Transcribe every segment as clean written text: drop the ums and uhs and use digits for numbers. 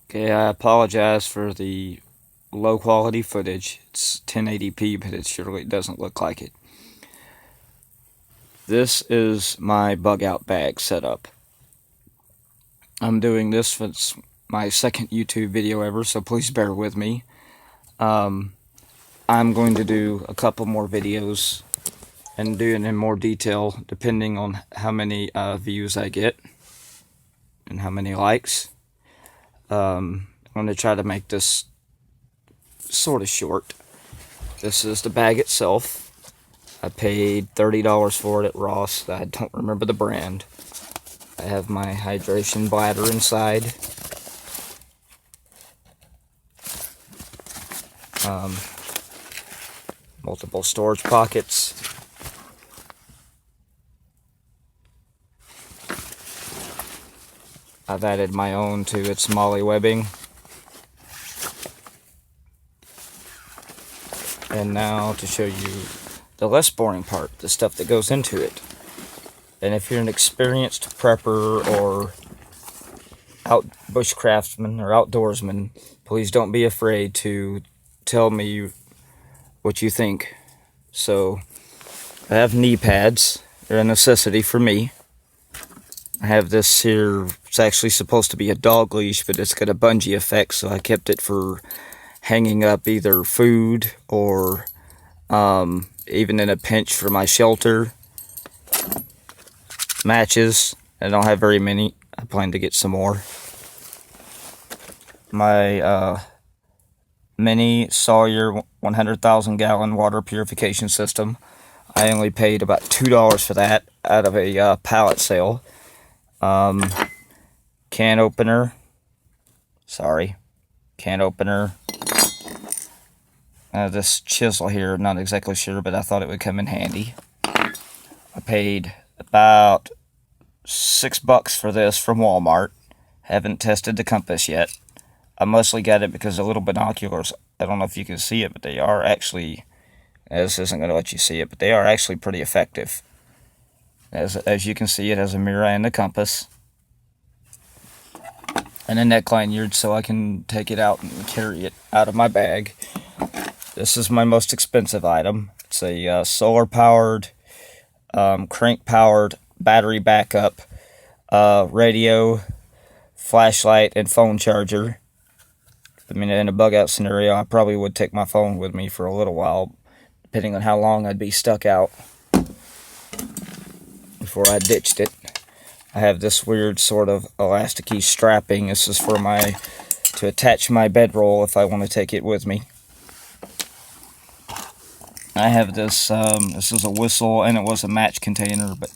Okay, I apologize for the low quality footage. It's 1080p, but it surely doesn't look like it. This is my bug out bag setup. I'm doing this for my second YouTube video ever, so please bear with me. I'm going to do a couple more videos and do it in more detail depending on how many views I get and how many likes. I'm going to try to make this sort of short. This is the bag itself. I paid $30 for it at Ross. I don't remember the brand. I have my hydration bladder inside. Multiple storage pockets. I've added my own to its MOLLE webbing. And now to show you the less boring part, the stuff that goes into it. And if you're an experienced prepper or bushcraftsman or outdoorsman, please don't be afraid to tell me what you think. So I have knee pads. They're a necessity for me. I have this here. It's actually supposed to be a dog leash, but it's got a bungee effect, so I kept it for hanging up either food or even in a pinch for my shelter. Matches. I don't have very many. I plan to get some more. My mini Sawyer 100,000 gallon water purification system. I only paid about $2 for that out of a pallet sale. Can opener. Can opener. This chisel here, not exactly sure, but I thought it would come in handy. I paid about $6 for this from Walmart. Haven't tested the compass yet. I mostly got it because of little binoculars. I don't know if you can see it, but they are actually, this isn't going to let you see it, but they are actually pretty effective. As you can see, it has a mirror and a compass. And a neck lanyard so I can take it out and carry it out of my bag. This is my most expensive item. It's a solar-powered, crank-powered, battery backup, radio, flashlight, and phone charger. I mean, in a bug-out scenario, I probably would take my phone with me for a little while, depending on how long I'd be stuck out before I ditched it. I have this weird sort of elasticy strapping. This is for to attach my bedroll if I want to take it with me. I have this, this is a whistle, and it was a match container, but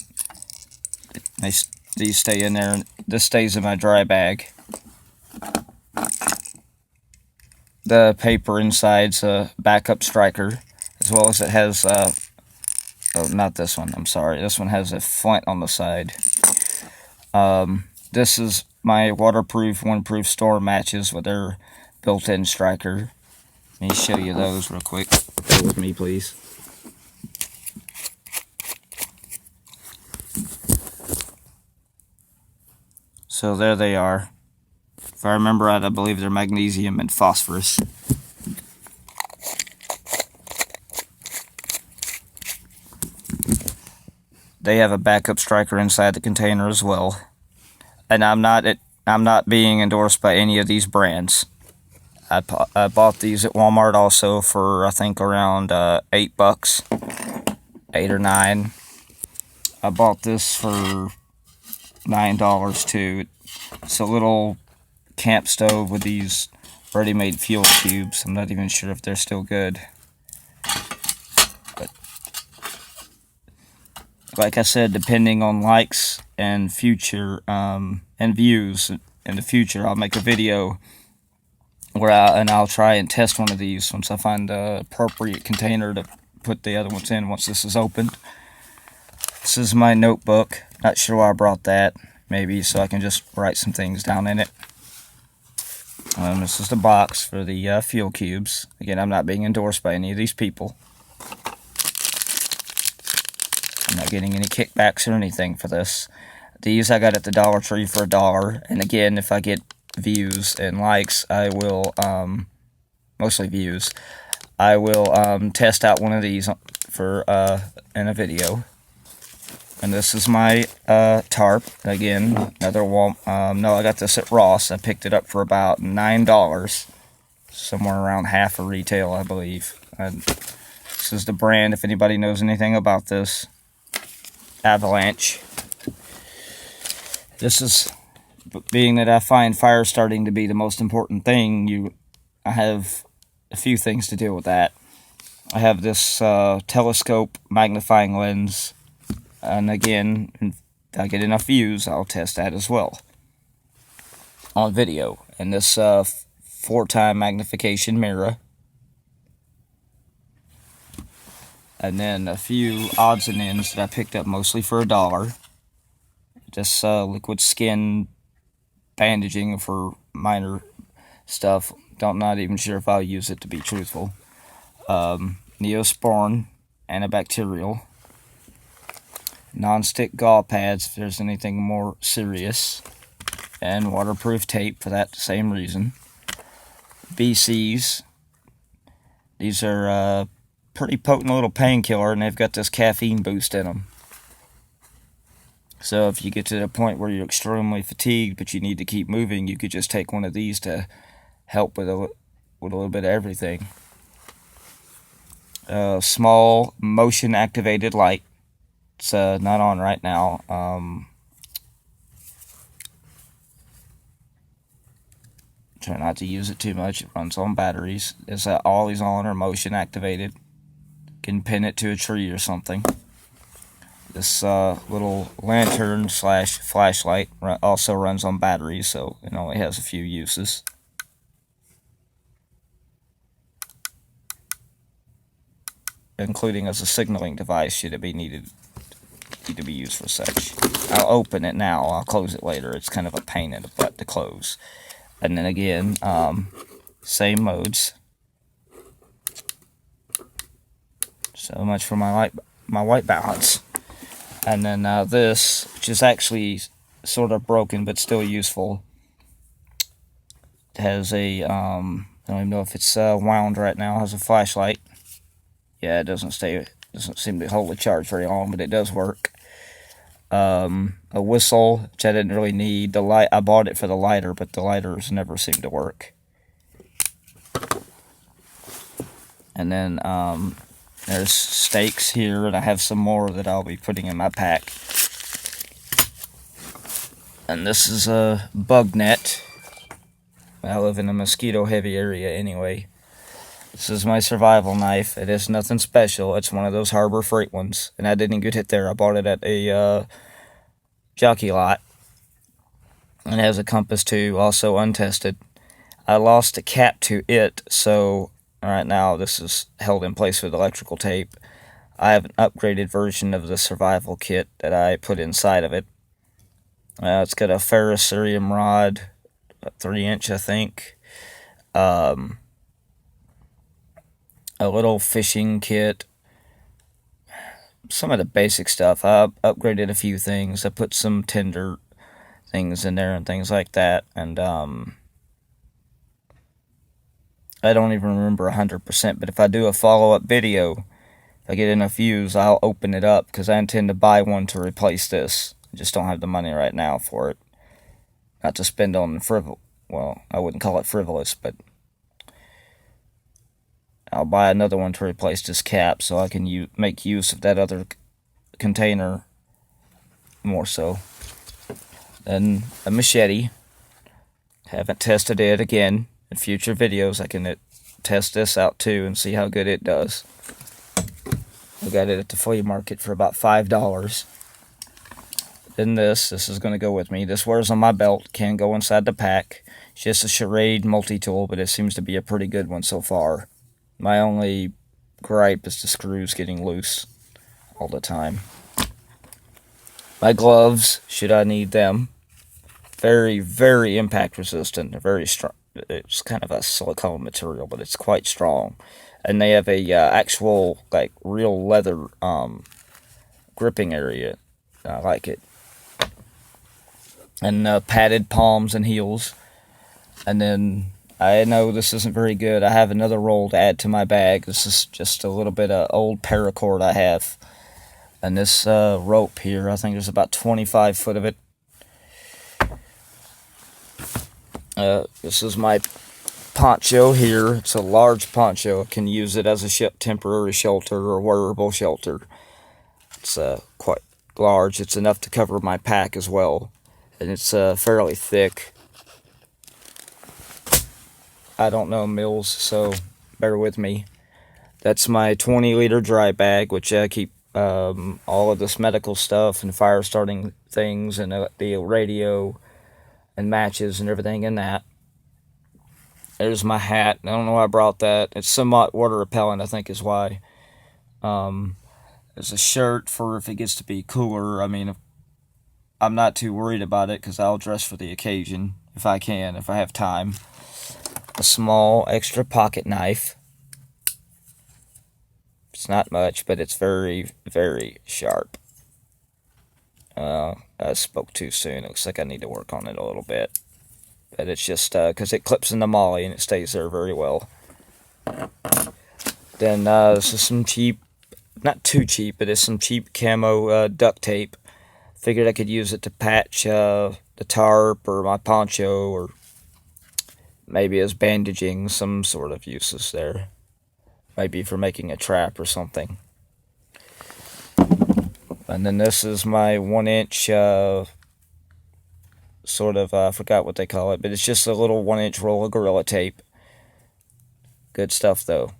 these stay in there, and this stays in my dry bag. The paper inside's a backup striker, as well as it has, oh, not this one, I'm sorry, this one has a flint on the side. This is my waterproof, windproof storm matches with their built-in striker. Let me show you those real quick. Bear with me, please. So there they are. If I remember right, I believe they're magnesium and phosphorus. They have a backup striker inside the container as well. And I'm not being endorsed by any of these brands. I bought these at Walmart also for, I think, around $8, $8 or $9. I bought this for $9 too. It's a little camp stove with these ready-made fuel cubes. I'm not even sure if they're still good. But like I said, depending on likes and future and views in the future, I'll make a video where I'll try and test one of these once I find the appropriate container to put the other ones in once this is opened. This is my notebook. Not sure why I brought that. Maybe so I can just write some things down in it. This is the box for the fuel cubes. Again, I'm not being endorsed by any of these people. I'm not getting any kickbacks or anything for this. These I got at the Dollar Tree for $1. And again, if I get views and likes, I will, mostly views, I will test out one of these for in a video. And this is my tarp. Again, another no, I got this at Ross. I picked it up for about $9, somewhere around half a retail, I believe. And this is the brand, if anybody knows anything about this, Avalanche. This is, being that I find fire starting to be the most important thing, I have a few things to deal with that. I have this telescope magnifying lens, and again, if I get enough views, I'll test that as well on video. And this 4x magnification mirror, and then a few odds and ends that I picked up mostly for $1. This liquid skin bandaging for minor stuff. Not even sure if I'll use it, to be truthful. Neosporin antibacterial. Non-stick gauze pads if there's anything more serious. And waterproof tape for that same reason. BCs. These are pretty potent little painkiller, and they've got this caffeine boost in them. So if you get to the point where you're extremely fatigued but you need to keep moving, you could just take one of these to help with a little bit of everything. Small motion activated light. It's not on right now. Try not to use it too much. It runs on batteries. It's always on or motion activated. Can pin it to a tree or something. This little lantern / flashlight also runs on batteries, so it only has a few uses. Including as a signaling device should it be need to be used for such. I'll open it now. I'll close it later. It's kind of a pain in the butt to close. And then again, same modes. So much for my white balance. And then this, which is actually sort of broken but still useful, it has a, I don't even know if it's wound right now, it has a flashlight. Yeah, it doesn't seem to hold the charge very long, but it does work. A whistle, which I didn't really need. The light, I bought it for the lighter, but the lighters never seem to work. And then there's stakes here, and I have some more that I'll be putting in my pack. And this is a bug net. I live in a mosquito-heavy area anyway. This is my survival knife. It is nothing special. It's one of those Harbor Freight ones. And I didn't get it there. I bought it at a Jockey Lot. And it has a compass too, also untested. I lost a cap to it, so right now this is held in place with electrical tape. I have an upgraded version of the survival kit that I put inside of it. It's got a ferrocerium rod, 3-inch I think. A little fishing kit, some of the basic stuff. I upgraded a few things. I put some tinder things in there and things like that. And I don't even remember 100%, but if I do a follow-up video, if I get enough views, I'll open it up, because I intend to buy one to replace this. I just don't have the money right now for it. Not to spend on well, I wouldn't call it frivolous, but I'll buy another one to replace this cap so I can make use of that other container more so. Then a machete. Haven't tested it again. In future videos I can test this out too and see how good it does. I got it at the flea market for about $5. Then this is going to go with me. This wears on my belt, can go inside the pack. It's just a Schrade multi-tool, but it seems to be a pretty good one so far. My only gripe is the screws getting loose all the time. My gloves, should I need them. Very, very impact resistant. They're very strong. It's kind of a silicone material, but it's quite strong. And they have a actual, like, real leather gripping area. I like it. And padded palms and heels. And then, I know this isn't very good. I have another roll to add to my bag. This is just a little bit of old paracord I have. And this rope here, I think there's about 25 foot of it. This is my poncho here. It's a large poncho. I can use it as a temporary shelter or wearable shelter. It's quite large. It's enough to cover my pack as well. And it's fairly thick. I don't know mills, so bear with me. That's my 20-liter dry bag, which I keep all of this medical stuff and fire starting things and the radio and matches and everything in that. There's my hat. I don't know why I brought that. It's somewhat water repellent, I think is why. There's a shirt for if it gets to be cooler. I mean, I'm not too worried about it because I'll dress for the occasion if I can, if I have time. A small extra pocket knife. It's not much, but it's very, very sharp. I spoke too soon. It looks like I need to work on it a little bit. But it's just because it clips in the molly and it stays there very well. Then this is some cheap, not too cheap, but it's some cheap camo duct tape. Figured I could use it to patch the tarp or my poncho, or maybe as bandaging, some sort of uses there. Maybe for making a trap or something. And then this is my 1-inch sort of, I forgot what they call it, but it's just a little 1-inch roll of Gorilla Tape. Good stuff though.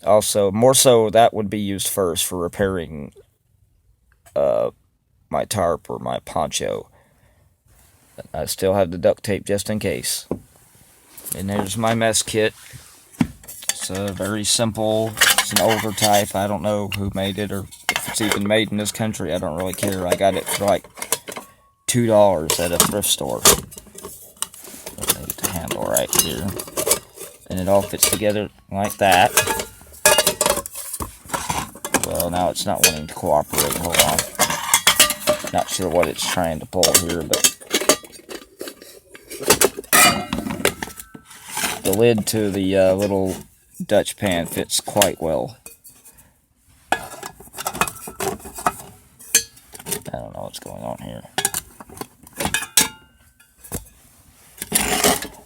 Also, more so that would be used first for repairing my tarp or my poncho. I still have the duct tape just in case. And there's my mess kit. It's very simple. It's an older type. I don't know who made it or if it's even made in this country. I don't really care. I got it for like $2 at a thrift store. I'll make it to handle right here. And it all fits together like that. Well, now it's not wanting to cooperate. Hold on. Not sure what it's trying to pull here, but the lid to the little Dutch pan fits quite well. I don't know what's going on here.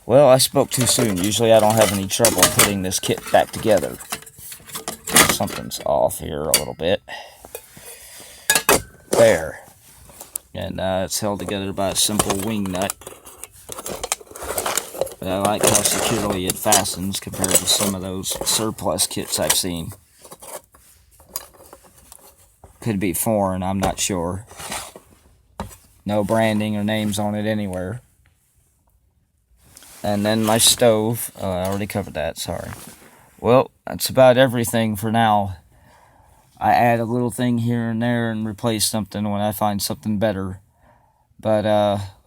Well, I spoke too soon. Usually I don't have any trouble putting this kit back together. Something's off here a little bit. There. And it's held together by a simple wing nut. But I like how securely it fastens compared to some of those surplus kits I've seen. Could be foreign, I'm not sure. No branding or names on it anywhere. And then my stove. Oh, I already covered that, sorry. Well, that's about everything for now. I add a little thing here and there and replace something when I find something better. But,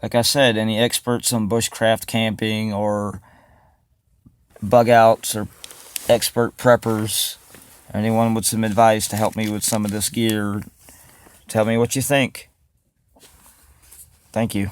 like I said, any experts on bushcraft camping or bug outs or expert preppers, anyone with some advice to help me with some of this gear, tell me what you think. Thank you.